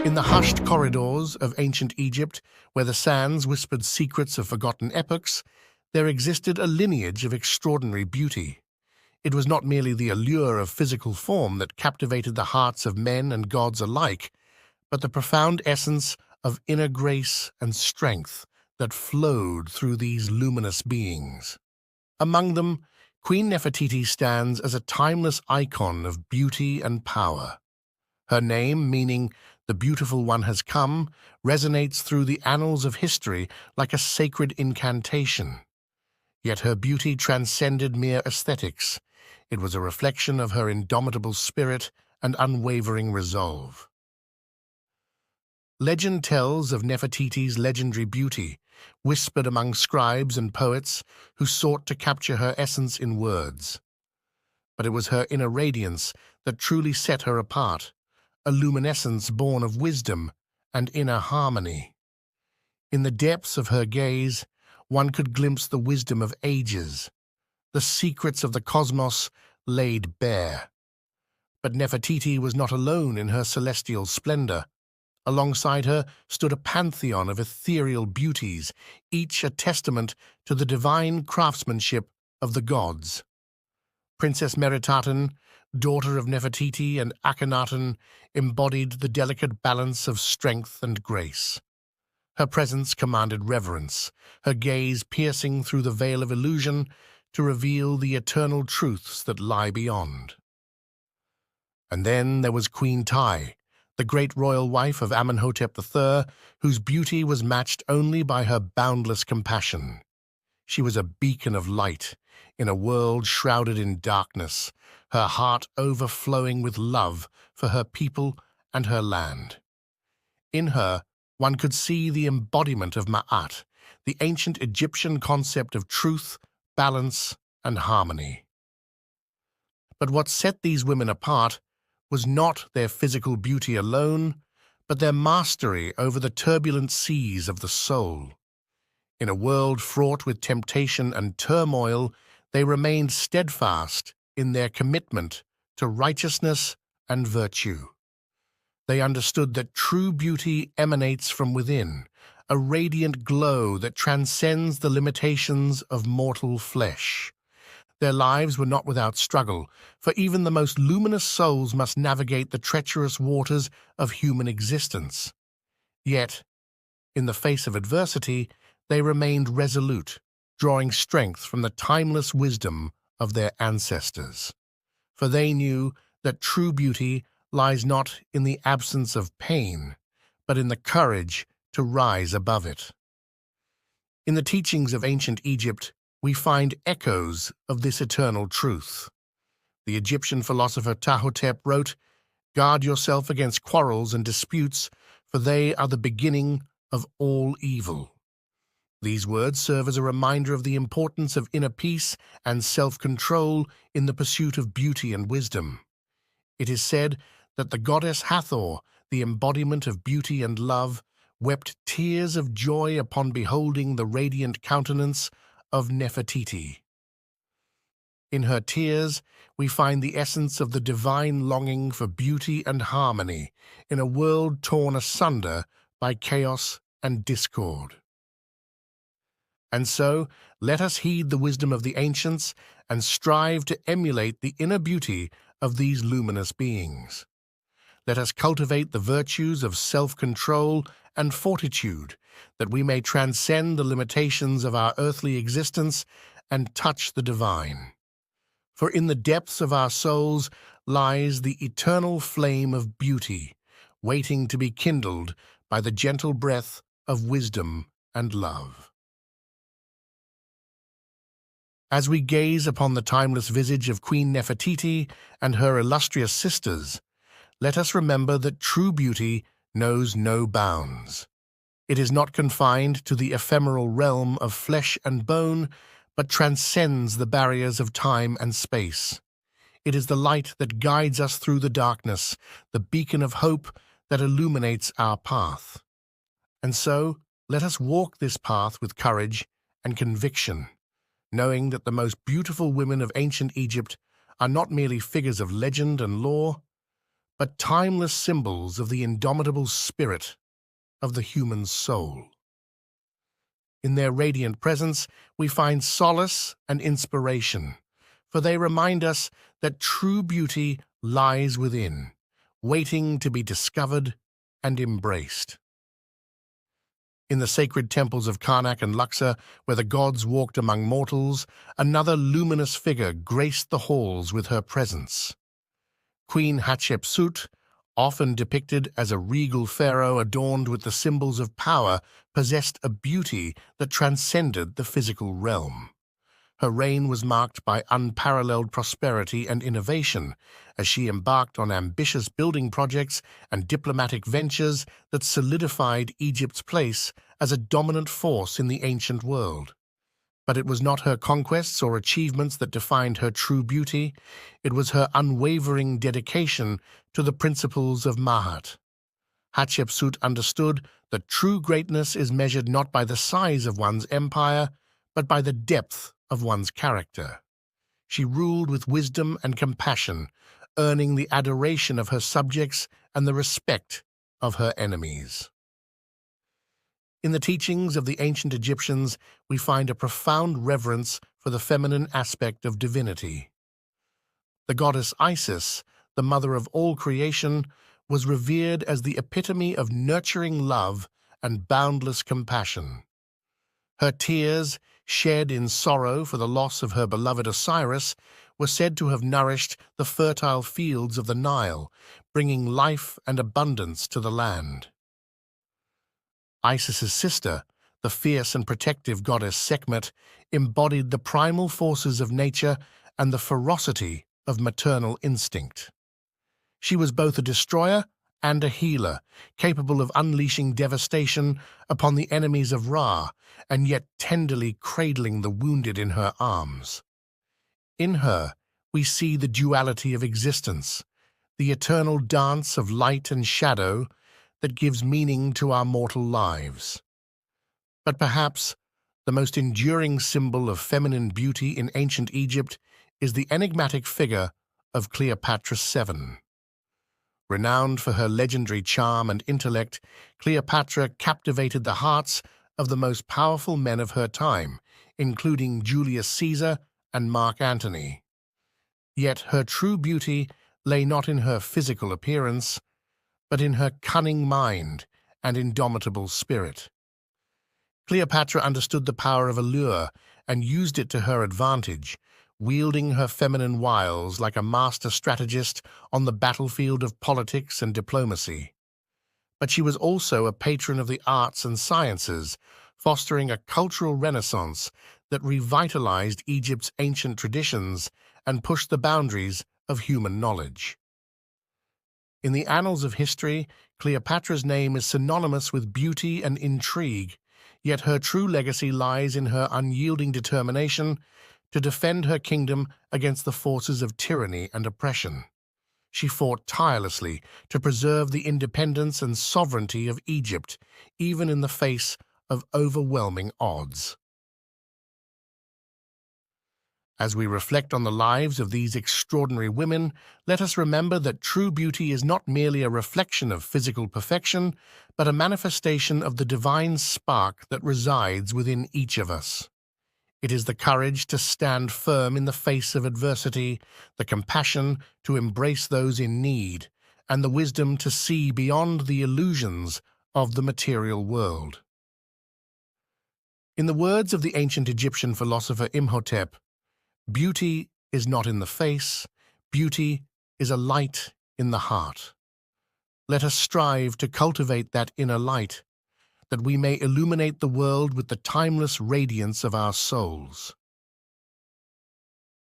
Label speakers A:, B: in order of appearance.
A: In the hushed corridors of ancient Egypt, where the sands whispered secrets of forgotten epochs, there existed a lineage of extraordinary beauty. It was not merely the allure of physical form that captivated the hearts of men and gods alike, but the profound essence of inner grace and strength that flowed through these luminous beings. Among them, Queen Nefertiti stands as a timeless icon of beauty and power. Her name, meaning "the beautiful one has come," resonates through the annals of history like a sacred incantation. Yet her beauty transcended mere aesthetics. It was a reflection of her indomitable spirit and unwavering resolve. Legend tells of Nefertiti's legendary beauty, whispered among scribes and poets who sought to capture her essence in words. But it was her inner radiance that truly set her apart, a luminescence born of wisdom and inner harmony. In the depths of her gaze, one could glimpse the wisdom of ages, the secrets of the cosmos laid bare. But Nefertiti was not alone in her celestial splendor. Alongside her stood a pantheon of ethereal beauties, each a testament to the divine craftsmanship of the gods. Princess Meritaten, daughter of Nefertiti and Akhenaten, embodied the delicate balance of strength and grace. Her presence commanded reverence, her gaze piercing through the veil of illusion to reveal the eternal truths that lie beyond. And then there was Queen Tai, the great royal wife of Amenhotep III, whose beauty was matched only by her boundless compassion. She was a beacon of light in a world shrouded in darkness, her heart overflowing with love for her people and her land. In her, one could see the embodiment of Ma'at, the ancient Egyptian concept of truth, balance, and harmony. But what set these women apart was not their physical beauty alone, but their mastery over the turbulent seas of the soul. In a world fraught with temptation and turmoil, they remained steadfast in their commitment to righteousness and virtue. They understood that true beauty emanates from within, a radiant glow that transcends the limitations of mortal flesh. Their lives were not without struggle, for even the most luminous souls must navigate the treacherous waters of human existence. Yet, in the face of adversity, they remained resolute, drawing strength from the timeless wisdom of their ancestors. For they knew that true beauty lies not in the absence of pain, but in the courage to rise above it. In the teachings of ancient Egypt, we find echoes of this eternal truth. The Egyptian philosopher Ptahhotep wrote, "Guard yourself against quarrels and disputes, for they are the beginning of all evil." These words serve as a reminder of the importance of inner peace and self-control in the pursuit of beauty and wisdom. It is said that the goddess Hathor, the embodiment of beauty and love, wept tears of joy upon beholding the radiant countenance of Nefertiti. In her tears, we find the essence of the divine longing for beauty and harmony in a world torn asunder by chaos and discord. And so, let us heed the wisdom of the ancients and strive to emulate the inner beauty of these luminous beings. Let us cultivate the virtues of self-control and fortitude, that we may transcend the limitations of our earthly existence and touch the divine. For in the depths of our souls lies the eternal flame of beauty, waiting to be kindled by the gentle breath of wisdom and love. As we gaze upon the timeless visage of Queen Nefertiti and her illustrious sisters, let us remember that true beauty knows no bounds. It is not confined to the ephemeral realm of flesh and bone, but transcends the barriers of time and space. It is the light that guides us through the darkness, the beacon of hope that illuminates our path. And so, let us walk this path with courage and conviction, knowing that the most beautiful women of ancient Egypt are not merely figures of legend and lore, but timeless symbols of the indomitable spirit of the human soul. In their radiant presence, we find solace and inspiration, for they remind us that true beauty lies within, waiting to be discovered and embraced. In the sacred temples of Karnak and Luxor, where the gods walked among mortals, another luminous figure graced the halls with her presence. Queen Hatshepsut, often depicted as a regal pharaoh adorned with the symbols of power, possessed a beauty that transcended the physical realm. Her reign was marked by unparalleled prosperity and innovation, as she embarked on ambitious building projects and diplomatic ventures that solidified Egypt's place as a dominant force in the ancient world. But it was not her conquests or achievements that defined her true beauty. It was her unwavering dedication to the principles of Mahat. Hatshepsut understood that true greatness is measured not by the size of one's empire, but by the depth of one's character. She ruled with wisdom and compassion, earning the adoration of her subjects and the respect of her enemies. In the teachings of the ancient Egyptians, we find a profound reverence for the feminine aspect of divinity. The goddess Isis, the mother of all creation, was revered as the epitome of nurturing love and boundless compassion. Her tears, shed in sorrow for the loss of her beloved Osiris, were said to have nourished the fertile fields of the Nile, bringing life and abundance to the land. Isis's sister, the fierce and protective goddess Sekhmet, embodied the primal forces of nature and the ferocity of maternal instinct. She was both a destroyer and a healer, capable of unleashing devastation upon the enemies of Ra, and yet tenderly cradling the wounded in her arms. In her, we see the duality of existence, the eternal dance of light and shadow that gives meaning to our mortal lives. But perhaps the most enduring symbol of feminine beauty in ancient Egypt is the enigmatic figure of Cleopatra VII. Renowned for her legendary charm and intellect, Cleopatra captivated the hearts of the most powerful men of her time, including Julius Caesar and Mark Antony. Yet her true beauty lay not in her physical appearance, but in her cunning mind and indomitable spirit. Cleopatra understood the power of allure and used it to her advantage, wielding her feminine wiles like a master strategist on the battlefield of politics and diplomacy. But she was also a patron of the arts and sciences, fostering a cultural renaissance that revitalized Egypt's ancient traditions and pushed the boundaries of human knowledge. In the annals of history, Cleopatra's name is synonymous with beauty and intrigue, yet her true legacy lies in her unyielding determination to defend her kingdom against the forces of tyranny and oppression. She fought tirelessly to preserve the independence and sovereignty of Egypt, even in the face of overwhelming odds. As we reflect on the lives of these extraordinary women, let us remember that true beauty is not merely a reflection of physical perfection, but a manifestation of the divine spark that resides within each of us. It is the courage to stand firm in the face of adversity, the compassion to embrace those in need, and the wisdom to see beyond the illusions of the material world. In the words of the ancient Egyptian philosopher Imhotep, "Beauty is not in the face, beauty is a light in the heart." Let us strive to cultivate that inner light, that we may illuminate the world with the timeless radiance of our souls.